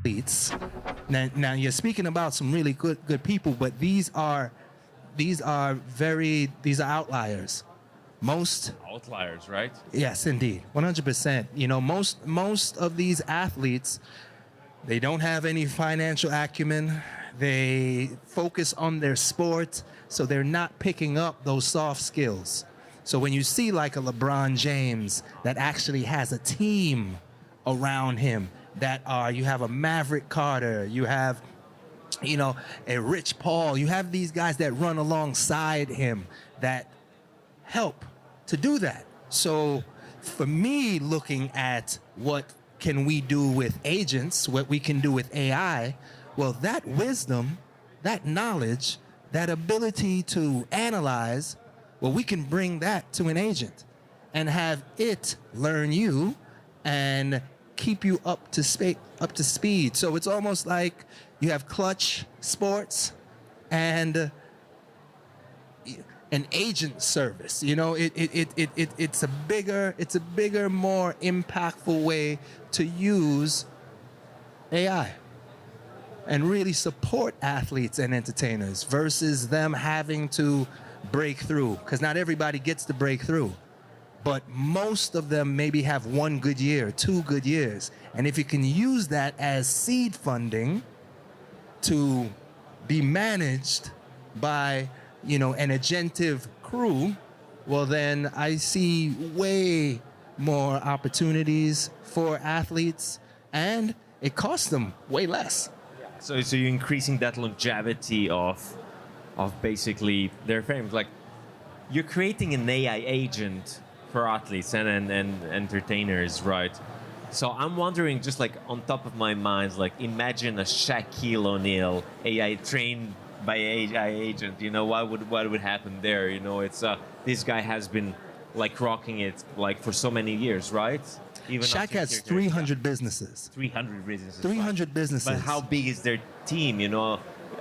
athletes. Now you're speaking about some really good people, but these are outliers. Most outliers, right? Yes, indeed, 100%. You know, most of these athletes, they don't have any financial acumen. They focus on their sport, so they're not picking up those soft skills. So when you see like a LeBron James that actually has a team around him, you have a Maverick Carter, you have, you know, a Rich Paul, you have these guys that run alongside him that help to do that. So for me, looking at what can we do with agents, what we can do with AI, well, that wisdom, that knowledge, that ability to analyze, well, we can bring that to an agent and have it learn you and keep you up to speed. So it's almost like you have Clutch Sports and an agent service. You know, it's a bigger, more impactful way to use AI and really support athletes and entertainers versus them having to break through, because not everybody gets to break through, but most of them maybe have 1 good year, 2 good years. And if you can use that as seed funding to be managed by, you know, an agentive crew, well, then I see way more opportunities for athletes, and it costs them way less. So you're increasing that longevity of basically their fame. Like, you're creating an AI agent for athletes and entertainers, right? So I'm wondering, just like on top of my mind, like imagine a Shaquille O'Neal AI trained by AI agent. You know, what would happen there? You know, it's this guy has been like rocking it like for so many years, right? Even Shaq has 300 businesses. 300 businesses. 300 businesses. But how big is their team? You know,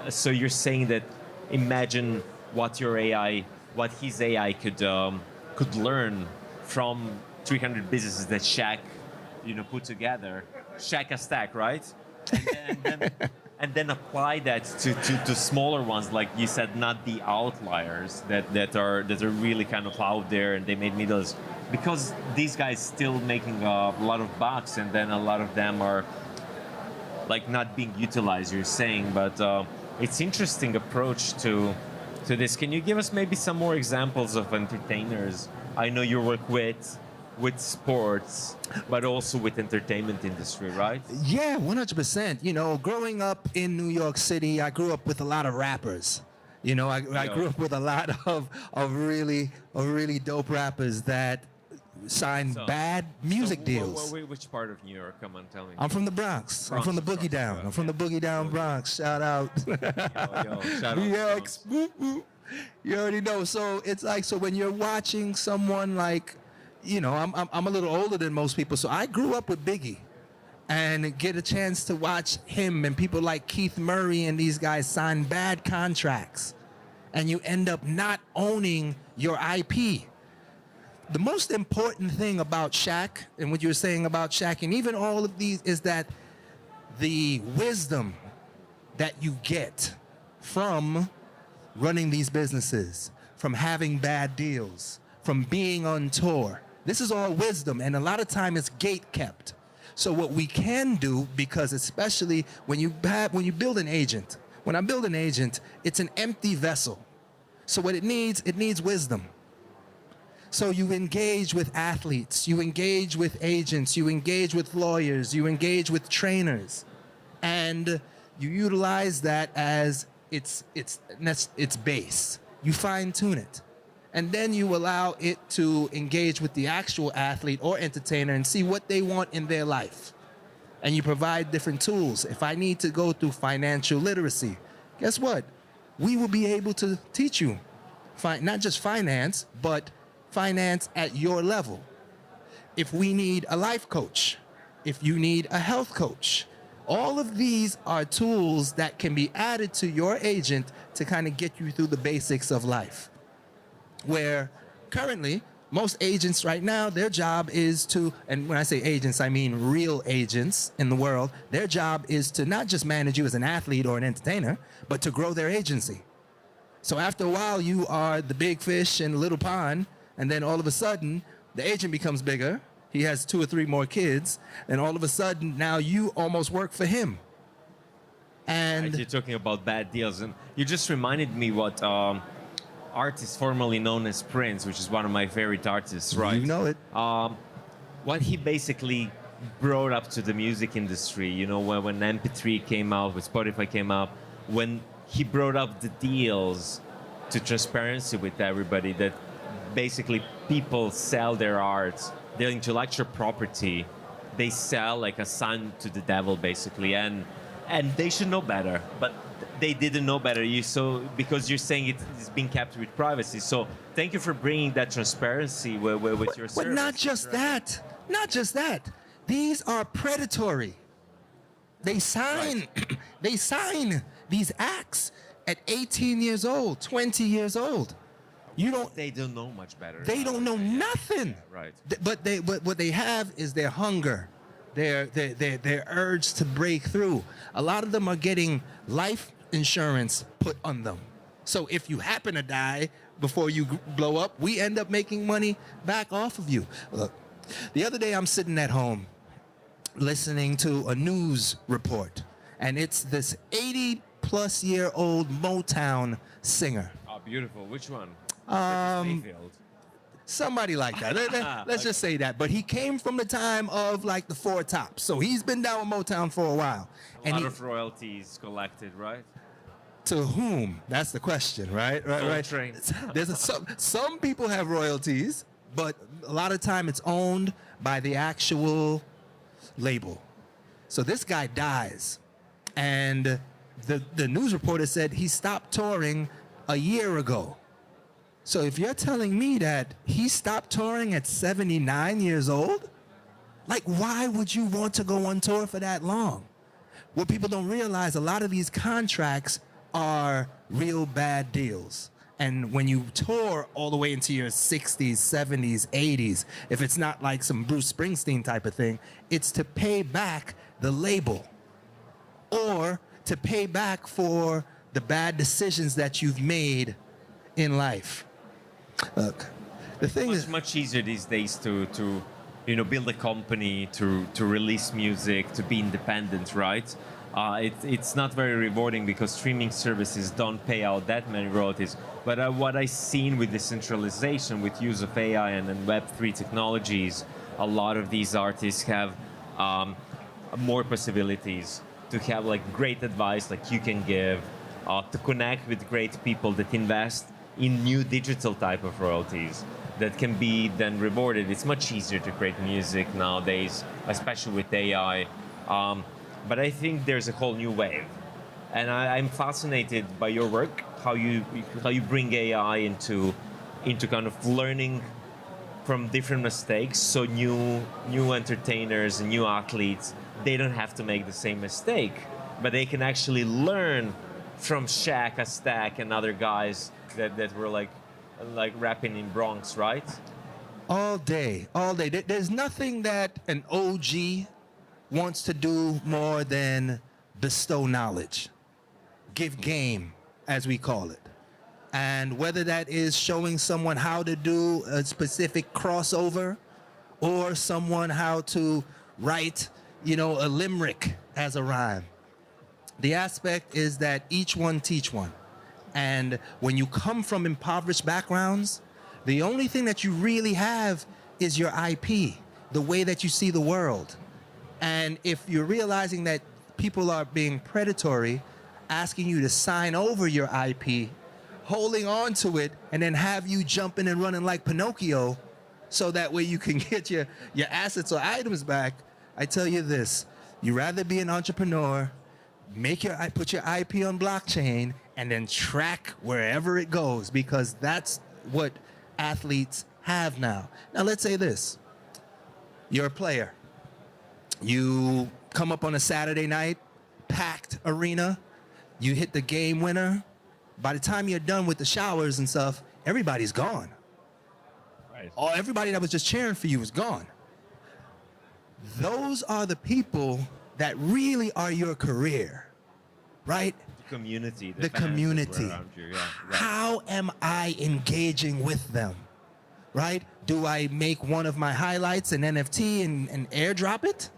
so you're saying that imagine what his AI could learn from 300 businesses that Shaq, you know, put together. Shaq a stack, right? And then apply that to smaller ones, like you said, not the outliers that are really kind of out there and they made millions, because these guys still making a lot of bucks, and then a lot of them are like not being utilized. You're saying, but it's interesting approach to this. Can you give us maybe some more examples of entertainers? I know you work with sports, but also with entertainment industry, right? Yeah, 100%. You know, growing up in New York City, I grew up with a lot of rappers. You know, I grew up with a lot of really dope rappers that signed bad music deals. Which part of New York? Come on, tell me. I'm from the Bronx. I'm from the Boogie Down. I'm from the Boogie Down Bronx. Shout out. Shout out. BX. Whoop, whoop. You already know. So it's like, so when you're watching someone like, you know, I'm a little older than most people, so I grew up with Biggie and get a chance to watch him and people like Keith Murray and these guys sign bad contracts, and you end up not owning your IP. The most important thing about Shaq and what you were saying about Shaq and even all of these is that the wisdom that you get from running these businesses, from having bad deals, from being on tour, this is all wisdom, and a lot of time it's gate kept. So what we can do, because especially when you build an agent, when I build an agent, it's an empty vessel. So what it needs wisdom. So you engage with athletes, you engage with agents, you engage with lawyers, you engage with trainers, and you utilize that as its base. You fine tune it. And then you allow it to engage with the actual athlete or entertainer and see what they want in their life. And you provide different tools. If I need to go through financial literacy, guess what? We will be able to teach you not just finance, but finance at your level. If we need a life coach, if you need a health coach, all of these are tools that can be added to your agent to kind of get you through the basics of life. Where currently, Most agents right now, their job is to, and when I say agents, I mean real agents in the world, their job is to not just manage you as an athlete or an entertainer, but to grow their agency. So after a while, you are the big fish in a little pond, and then all of a sudden, the agent becomes bigger. He has 2 or 3 more kids, and all of a sudden, now you almost work for him. And Right, you're talking about bad deals, and you just reminded me what artist formerly known as Prince, which is one of my favorite artists, right? you know it. What he basically brought up to the music industry, you know, when MP3 came out, when Spotify came out, when he brought up the deals to transparency with everybody, that basically people sell their art, their intellectual property, they sell like a son to the devil, basically, and they should know better, but they didn't know better. Because you're saying it's being kept with privacy. So thank you for bringing that transparency with your service. But not just that. Not just that. These are predatory. They sign, they sign these acts at 18 years old, 20 years old. They don't know much better. They don't know nothing. Right. But what they have is their hunger, their urge to break through. A lot of them are getting life insurance put on them. So if you happen to die before you blow up, we end up making money back off of you. Look, the other day I'm sitting at home listening to a news report, and it's this 80-plus-year-old Motown singer. Oh, beautiful. Which one? Mayfield. Somebody like that. Let's just say that. But he came from the time of like the Four Tops, so he's been down with Motown for a while. A lot of royalties collected, right? To whom? That's the question, right? Right. Train. Some people have royalties, but a lot of time it's owned by the actual label. So this guy dies, and the news reporter said he stopped touring a year ago. So if you're telling me that he stopped touring at 79 years old, like, why would you want to go on tour for that long? What people don't realize, a lot of these contracts are real bad deals. And when you tour all the way into your 60s, 70s, 80s, if it's not like some Bruce Springsteen type of thing, it's to pay back the label or to pay back for the bad decisions that you've made in life. Look, the thing is much easier these days to build a company, to release music, to be independent, right? It's not very rewarding because streaming services don't pay out that many royalties. But what I've seen with decentralization, with use of AI and Web3 technologies, a lot of these artists have more possibilities to have like great advice like you can give, to connect with great people that invest in new digital type of royalties that can be then rewarded. It's much easier to create music nowadays, especially with AI. But I think there's a whole new wave, and I'm fascinated by your work, how you bring AI into kind of learning from different mistakes, so new entertainers and new athletes, they don't have to make the same mistake, but they can actually learn from Shaq, Stack, and other guys that were like rapping in Bronx, right? all day. There's nothing that an OG wants to do more than bestow knowledge, give game, as we call it. And whether that is showing someone how to do a specific crossover or someone how to write, a limerick as a rhyme. The aspect is that each one teach one. And when you come from impoverished backgrounds, the only thing that you really have is your IP, the way that you see the world. And if you're realizing that people are being predatory, asking you to sign over your IP, holding on to it, and then have you jumping and running like Pinocchio so that way you can get your assets or items back, I tell you this, you'd rather be an entrepreneur, put your IP on blockchain, and then track wherever it goes, because that's what athletes have now. Now let's say this, you're a player. You come up on a Saturday night, packed arena, you hit the game winner. By the time you're done with the showers and stuff, everybody's gone. Right. Right. Everybody that was just cheering for you is gone. Those are the people that really are your career, right? The community. The fans that were community. around you, yeah, right. How am I engaging with them, right? Do I make one of my highlights an NFT and airdrop it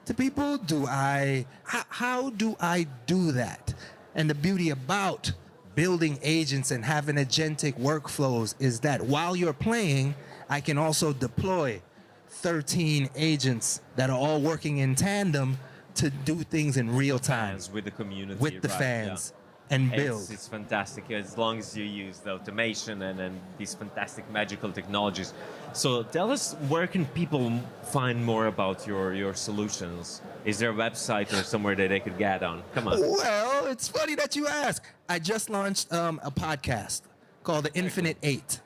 to people? How do I do that? And the beauty about building agents and having agentic workflows is that while you're playing, I can also deploy 13 agents that are all working in tandem to do things in real time Fans with the community. with the right, fans yeah. and build. It's fantastic as long as you use the automation and these fantastic magical technologies. So tell us, where can people find more about your solutions? Is there a website or somewhere that they could get on? Come on. Well, it's funny that you ask. I just launched a podcast called The Infinite Eight.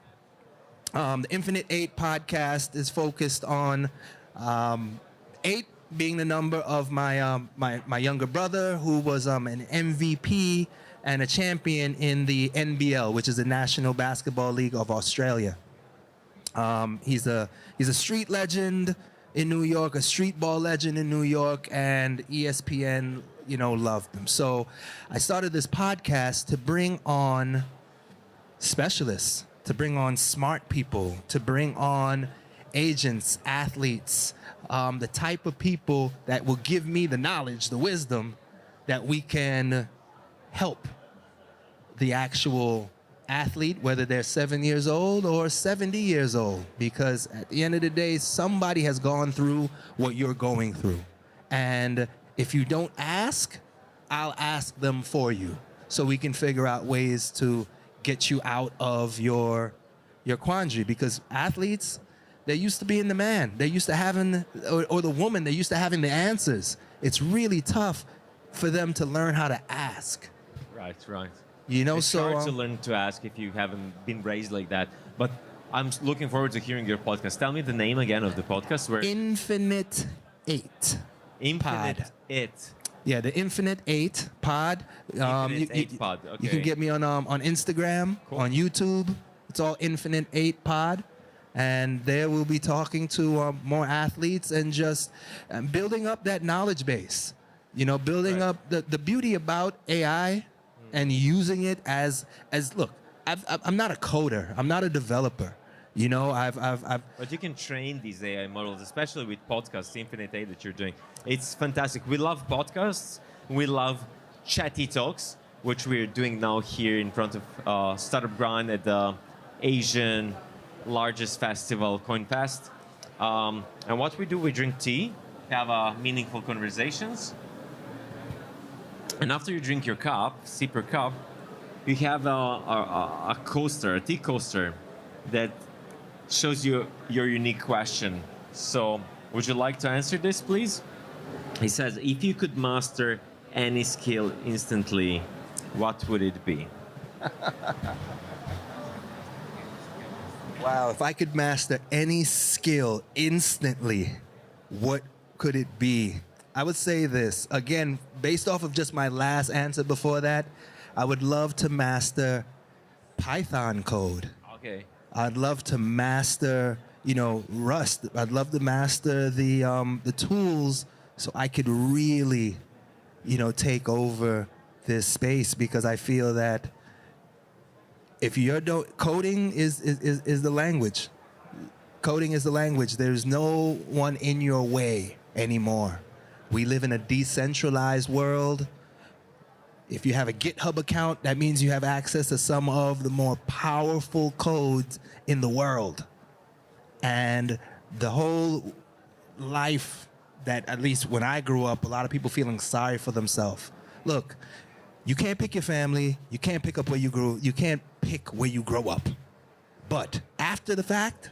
The Infinite Eight podcast is focused on 8 being the number of my younger brother, who was an MVP and a champion in the NBL, which is the National Basketball League of Australia. He's a street legend in New York, a street ball legend in New York, and ESPN, loved him. So I started this podcast to bring on specialists, to bring on smart people, to bring on agents, athletes, the type of people that will give me the knowledge, the wisdom that we can help the actual athlete, whether they're 7 years old or 70 years old, because at the end of the day, somebody has gone through what you're going through. And if you don't ask, I'll ask them for you, so we can figure out ways to get you out of your quandary. Because athletes, they're used to being the man. They're used to having, or the woman, they're used to having the answers. It's really tough for them to learn how to ask. Right, right. It's so hard to learn to ask if you haven't been raised like that. But I'm looking forward to hearing your podcast. Tell me the name again of the podcast. Infinite Eight. Infinite Pod. It. Yeah, the Infinite Eight Pod. Infinite Eight Pod. Okay. You can get me on Instagram, Cool. on YouTube. It's all Infinite Eight Pod. And there we'll be talking to more athletes and just building up that knowledge base. Building Right. up the beauty about AI and using it as look. I'm not a coder. I'm not a developer. But you can train these AI models, especially with podcasts, Infinite A that you're doing. It's fantastic. We love podcasts. We love ChaTea Talks, which we're doing now here in front of Startup Grind at the Asian largest festival, CoinFest. And what we do, we drink tea, have meaningful conversations. And after you drink your cup, sip your cup, you have a coaster, a tea coaster, that shows you your unique question. So, would you like to answer this, please? He says, if you could master any skill instantly, what would it be? Wow, if I could master any skill instantly, what could it be? I would say this, again, based off of just my last answer before that, I would love to master Python code. Okay. I'd love to master, Rust. I'd love to master the tools so I could really, take over this space, because I feel that if you're coding is the language. Coding is the language. There's no one in your way anymore. We live in a decentralized world. If you have a GitHub account, that means you have access to some of the more powerful codes in the world. And the whole life that, at least when I grew up, a lot of people feeling sorry for themselves. Look, you can't pick your family. You can't pick up where you grew. You can't pick where you grow up. But after the fact,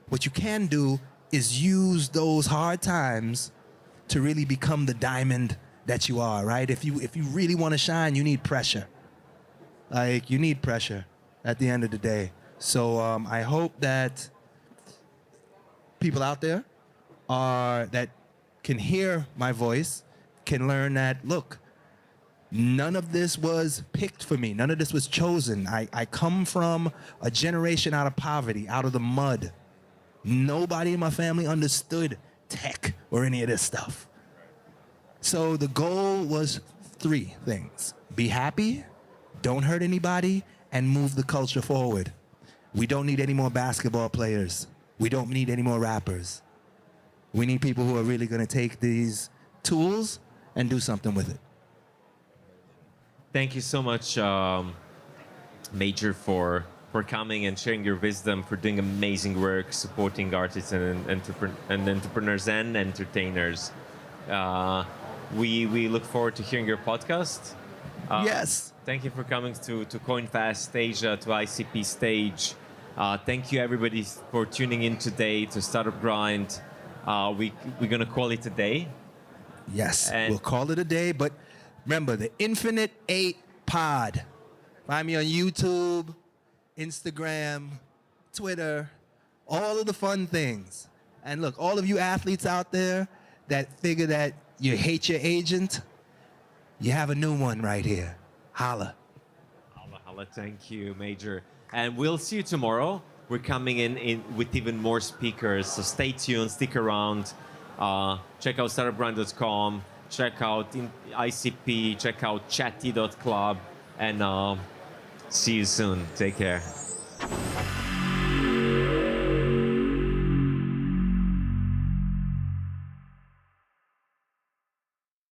what you can do is use those hard times to really become the diamond that you are, right? If you really want to shine, you need pressure. Like, you need pressure at the end of the day. So I hope that people out there that can hear my voice can learn that, look, none of this was picked for me. None of this was chosen. I come from a generation out of poverty, out of the mud. Nobody in my family understood tech or any of this stuff. So the goal was 3 things. Be happy, don't hurt anybody, and move the culture forward. We don't need any more basketball players. We don't need any more rappers. We need people who are really going to take these tools and do something with it. Thank you so much, Major, for coming and sharing your wisdom, for doing amazing work, supporting artists and entrepreneurs and entertainers. We look forward to hearing your podcast. Yes. Thank you for coming to CoinFest.Asia, to ICP stage. Thank you, everybody, for tuning in today to Startup Grind. We're going to call it a day. Yes, And we'll call it a day. But remember, the Infinite 8 Pod. Find me on YouTube, Instagram, Twitter, all of the fun things. And look, all of you athletes out there that figure that you hate your agent, you have a new one right here. Holla. Holla, holla. Thank you, Major. And we'll see you tomorrow. We're coming in with even more speakers, so stay tuned, stick around. Check out startupgrind.com, check out ICP, check out ChaTea.club, and see you soon. Take care.